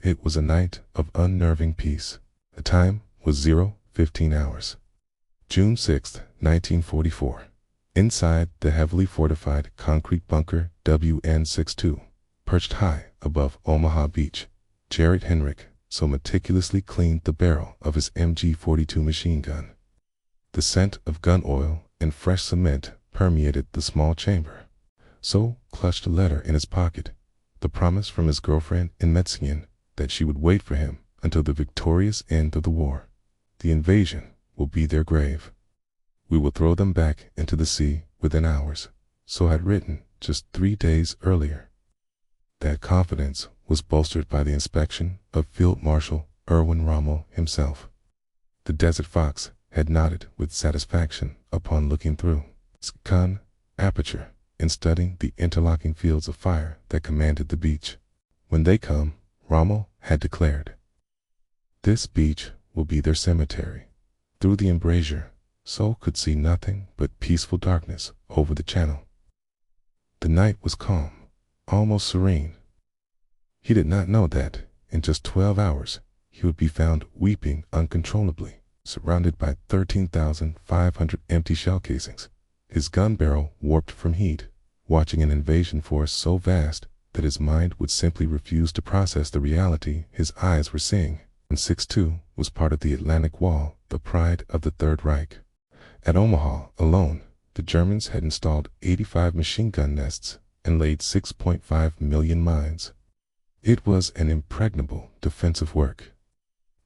It was a night of unnerving peace. The time was 0:15 hours. June 6, 1944. Inside the heavily fortified concrete bunker WN62, perched high above Omaha Beach, Jared Henrich so meticulously cleaned the barrel of his MG-42 machine gun. The scent of gun oil and fresh cement permeated the small chamber. So clutched a letter in his pocket, the promise from his girlfriend in Metzingen that she would wait for him until the victorious end of the war. The invasion will be their grave. We will throw them back into the sea within hours, so had written just 3 days earlier. That confidence was bolstered by the inspection of Field Marshal Erwin Rommel himself. The Desert Fox had nodded with satisfaction upon looking through its gun aperture and studying the interlocking fields of fire that commanded the beach. When they come, Rommel had declared, this beach will be their cemetery. Through the embrasure, Sol could see nothing but peaceful darkness over the channel. The night was calm, almost serene. He did not know that, in just 12 hours, he would be found weeping uncontrollably, surrounded by 13,500 empty shell casings, his gun barrel warped from heat, watching an invasion force so vast that his mind would simply refuse to process the reality his eyes were seeing. 6-2 was part of the Atlantic Wall, the pride of the Third Reich. At Omaha alone, the Germans had installed 85 machine gun nests and laid 6.5 million mines. It was an impregnable defensive work.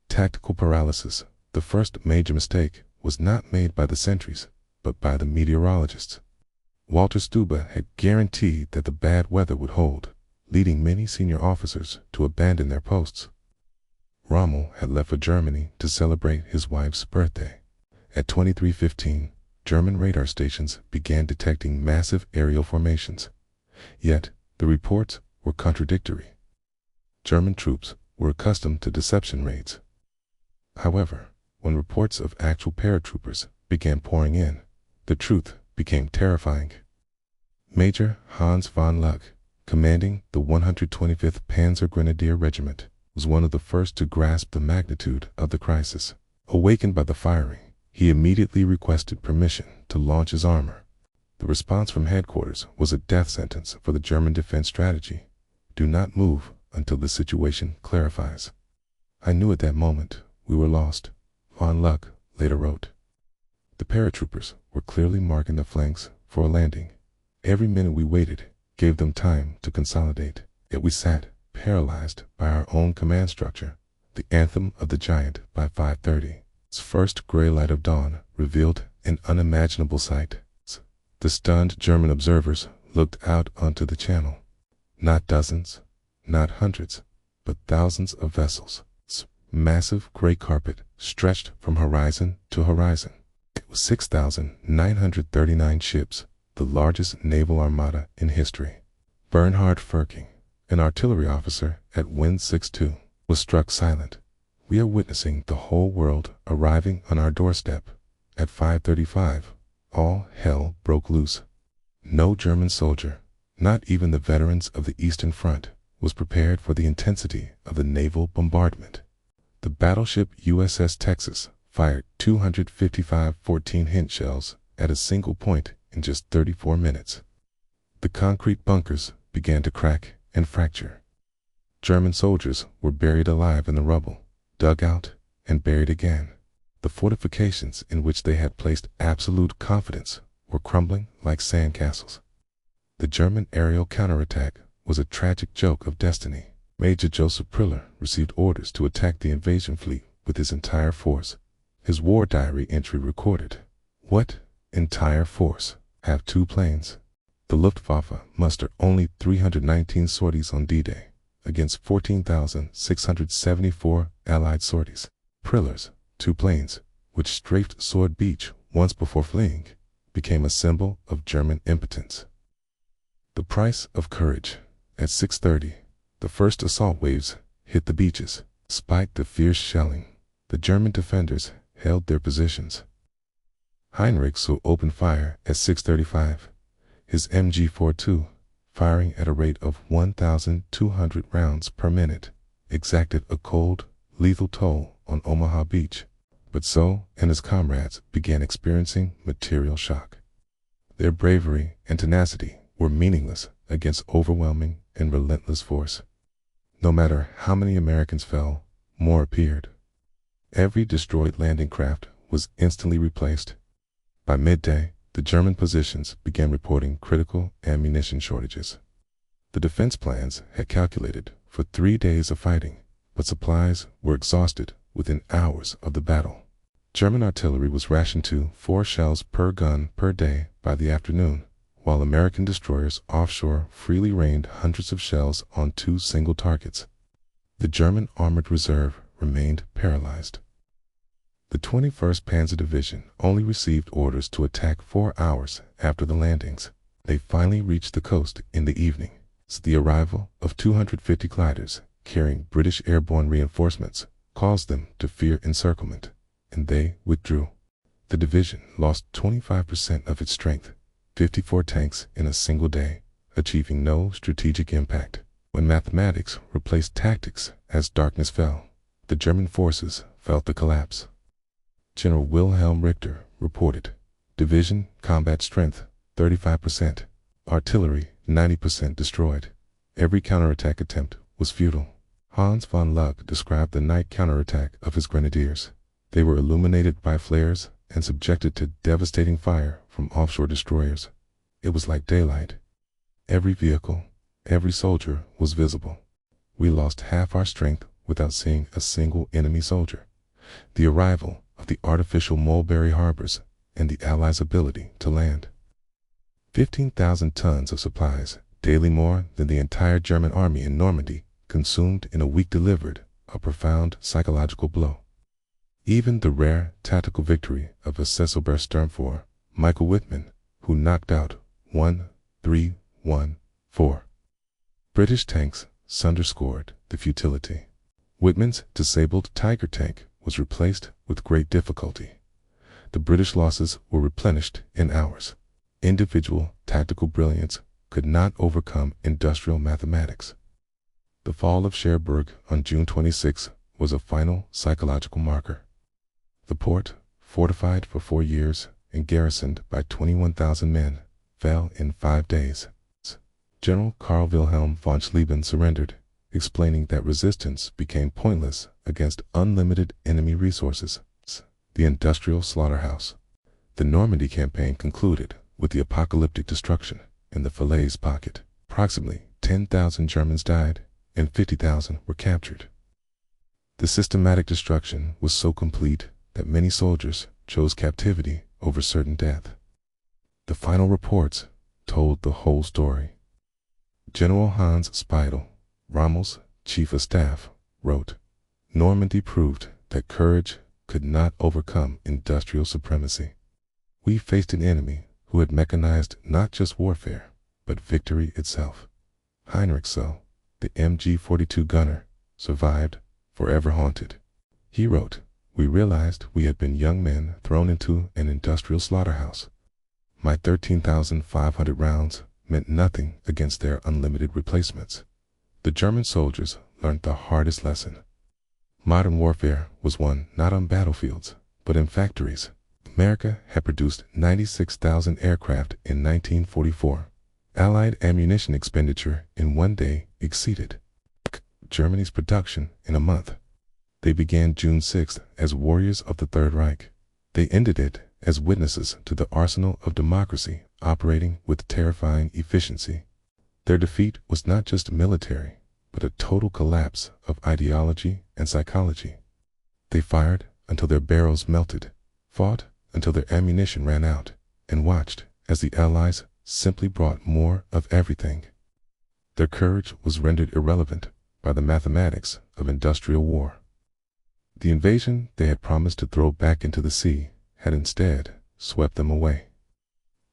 Tactical paralysis, the first major mistake, was not made by the sentries, but by the meteorologists. Walter Stube had guaranteed that the bad weather would hold, leading many senior officers to abandon their posts. Rommel had left for Germany to celebrate his wife's birthday. At 23:15, German radar stations began detecting massive aerial formations. Yet, the reports were contradictory. German troops were accustomed to deception raids. However, when reports of actual paratroopers began pouring in, the truth became terrifying. Major Hans von Luck, commanding the 125th Panzer Grenadier Regiment, was one of the first to grasp the magnitude of the crisis. Awakened by the firing, he immediately requested permission to launch his armor. The response from headquarters was a death sentence for the German defense strategy. Do not move until the situation clarifies. I knew at that moment we were lost, von Luck later wrote. The paratroopers were clearly marking the flanks for a landing. Every minute we waited gave them time to consolidate, yet we sat paralyzed by our own command structure. The anthem of the giant by 5:30. Its first gray light of dawn revealed an unimaginable sight. The stunned German observers looked out onto the channel. Not dozens, not hundreds, but thousands of vessels. Its massive gray carpet stretched from horizon to horizon. It was 6,939 ships, the largest naval armada in history. Bernhard Ferking, an artillery officer at Wind 6-2, was struck silent. We are witnessing the whole world arriving on our doorstep. At 5:35, all hell broke loose. No German soldier, not even the veterans of the Eastern Front, was prepared for the intensity of the naval bombardment. The battleship USS Texas fired 255 14-inch shells at a single point in just 34 minutes. The concrete bunkers began to crack and fracture. German soldiers were buried alive in the rubble, dug out, and buried again. The fortifications in which they had placed absolute confidence were crumbling like sandcastles. The German aerial counterattack was a tragic joke of destiny. Major Joseph Priller received orders to attack the invasion fleet with his entire force. His war diary entry recorded, "What entire force? Have 2 planes." The Luftwaffe mustered only 319 sorties on D-Day, against 14,674 Allied sorties. Priller's 2 planes, which strafed Sword Beach once before fleeing, became a symbol of German impotence. The price of courage. At 6:30, the first assault waves hit the beaches. Despite the fierce shelling, the German defenders held their positions. Heinrich so opened fire at 6:35, his MG-42 firing at a rate of 1,200 rounds per minute. exacted a cold, lethal toll on Omaha Beach, but so and his comrades began experiencing material shock. Their bravery and tenacity were meaningless against overwhelming and relentless force. No matter how many Americans fell, more appeared. Every destroyed landing craft was instantly replaced. By midday, the German positions began reporting critical ammunition shortages. The defense plans had calculated for 3 days of fighting, but supplies were exhausted within hours of the battle. German artillery was rationed to 4 shells per gun per day by the afternoon, while American destroyers offshore freely rained hundreds of shells on 2 single targets. The German Armored Reserve remained paralyzed. The 21st Panzer Division only received orders to attack 4 hours after the landings. They finally reached the coast in the evening. The arrival of 250 gliders carrying British airborne reinforcements caused them to fear encirclement, and they withdrew. The division lost 25% of its strength, 54 tanks in a single day, achieving no strategic impact. When mathematics replaced tactics as darkness fell, the German forces felt the collapse. General Wilhelm Richter reported, division combat strength 35%, artillery 90% destroyed. Every counterattack attempt was futile. Hans von Luck described the night counterattack of his grenadiers. They were illuminated by flares and subjected to devastating fire from offshore destroyers. It was like daylight. Every vehicle, every soldier was visible. We lost half our strength without seeing a single enemy soldier. The arrival of the artificial Mulberry harbors and the Allies' ability to land 15,000 tons of supplies, daily more than the entire German army in Normandy, consumed in a week, delivered a profound psychological blow. Even the rare tactical victory of a Sesselberg-Sturmfort, Michael Wittmann, who knocked out 1-3-1-4 British tanks, underscored the futility. Wittmann's disabled Tiger tank was replaced with great difficulty. The British losses were replenished in hours. Individual tactical brilliance could not overcome industrial mathematics. The fall of Cherbourg on June 26 was a final psychological marker. The port, fortified for 4 years and garrisoned by 21,000 men, fell in 5 days. General Karl Wilhelm von Schlieben surrendered, explaining that resistance became pointless against unlimited enemy resources. The industrial slaughterhouse. The Normandy campaign concluded with the apocalyptic destruction in the Falaise pocket. Approximately 10,000 Germans died and 50,000 were captured. The systematic destruction was so complete that many soldiers chose captivity over certain death. The final reports told the whole story. General Hans Speidel, Rommel's chief of staff, wrote, "Normandy proved that courage could not overcome industrial supremacy. We faced an enemy who had mechanized not just warfare, but victory itself." Heinrich Söll, the MG-42 gunner, survived, forever haunted. He wrote, "We realized we had been young men thrown into an industrial slaughterhouse. My 13,500 rounds meant nothing against their unlimited replacements." The German soldiers learned the hardest lesson. Modern warfare was won not on battlefields, but in factories. America had produced 96,000 aircraft in 1944. Allied ammunition expenditure in 1 day exceeded Germany's production in a month. They began June 6th as warriors of the Third Reich. They ended it as witnesses to the arsenal of democracy operating with terrifying efficiency. Their defeat was not just military, but a total collapse of ideology and psychology. They fired until their barrels melted, fought until their ammunition ran out, and watched as the Allies simply brought more of everything. Their courage was rendered irrelevant by the mathematics of industrial war. The invasion they had promised to throw back into the sea had instead swept them away,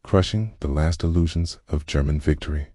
crushing the last illusions of German victory.